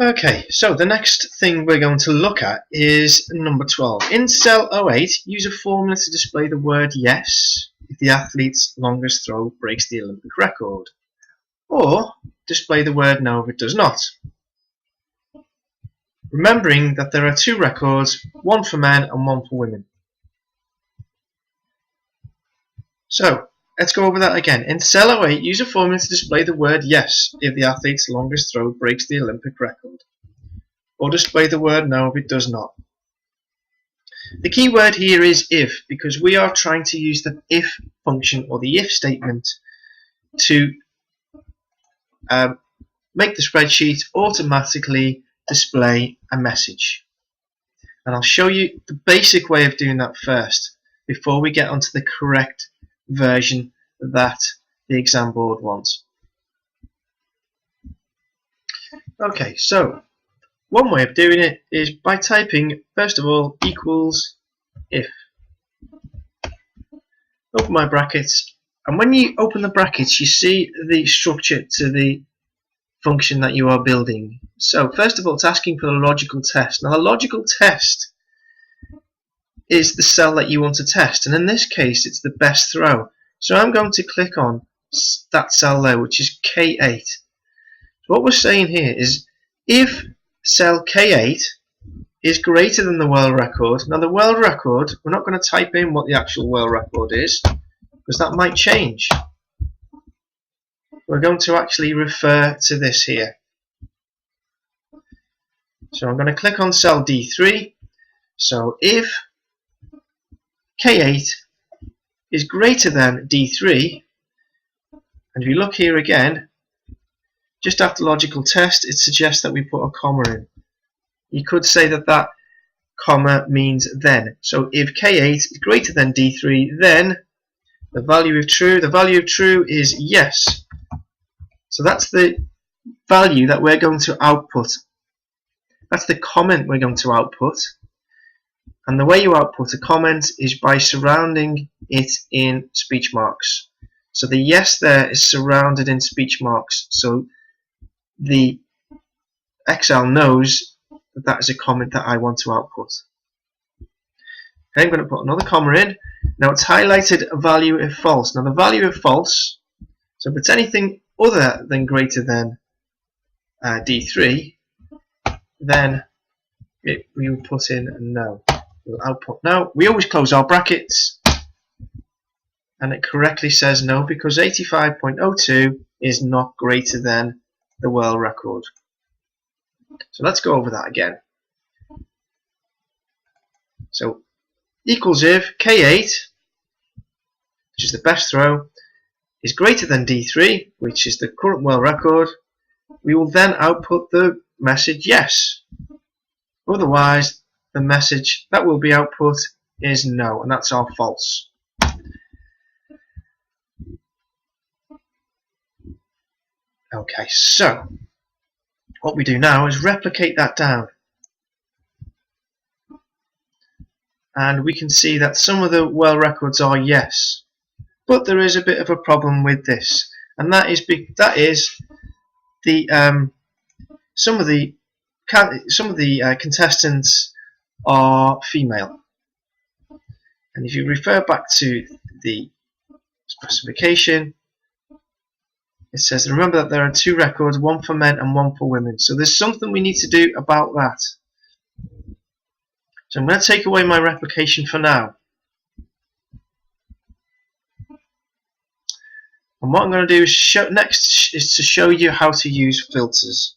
Okay, so the next thing we're going to look at is number 12. In cell 08, use a formula to display the word yes if the athlete's longest throw breaks the Olympic record, or display the word no if it does not. Remembering that there are two records, one for men and one for women. So, let's go over that again. In cell 08, use a formula to display the word yes if the athlete's longest throw breaks the Olympic record, or display the word no if it does not. The key word here is if, because we are trying to use the if function or the if statement to make the spreadsheet automatically display a message. And I'll show you the basic way of doing that first before we get onto the correct version that the exam board wants. Okay, so one way of doing it is by typing, first of all, equals if. Open my brackets, and when you open the brackets you see the structure to the function that you are building. So first of all, it's asking for the logical test. Now the logical test is the cell that you want to test, and in this case it's the best throw. So I'm going to click on that cell there, which is K8. So what we're saying here is if cell K8 is greater than the world record. Now the world record, we're not going to type in what the actual world record is, because that might change. We're going to actually refer to this here. So I'm going to click on cell D3. So if K8 is greater than D3, and if you look here again, just after logical test, it suggests that we put a comma in. You could say that that comma means then. So if K8 is greater than D3, then the value of true is yes. So that's the value that we're going to output. That's the comment we're going to output. And the way you output a comment is by surrounding it in speech marks. So the yes there is surrounded in speech marks. So the Excel knows that that is a comment that I want to output. Okay, I'm going to put another comma in. Now it's highlighted a value if false. Now the value of false, so if it's anything other than greater than D3, then we will put in no. We'll output no. We always close our brackets, and it correctly says no because 85.02 is not greater than the world record. So let's go over that again. So equals if K8, which is the best throw, is greater than D3, which is the current world record, we will then output the message yes. Otherwise, the message that will be output is no, and that's our false. Okay, so what we do now is replicate that down. And we can see that some of the world records are yes. But there is a bit of a problem with this, and that is the some of the contestants are female. And if you refer back to the specification, it says remember that there are two records, one for men and one for women. So there's something we need to do about that. So I'm going to take away my replication for now. And what I'm going to do is next is to show you how to use filters.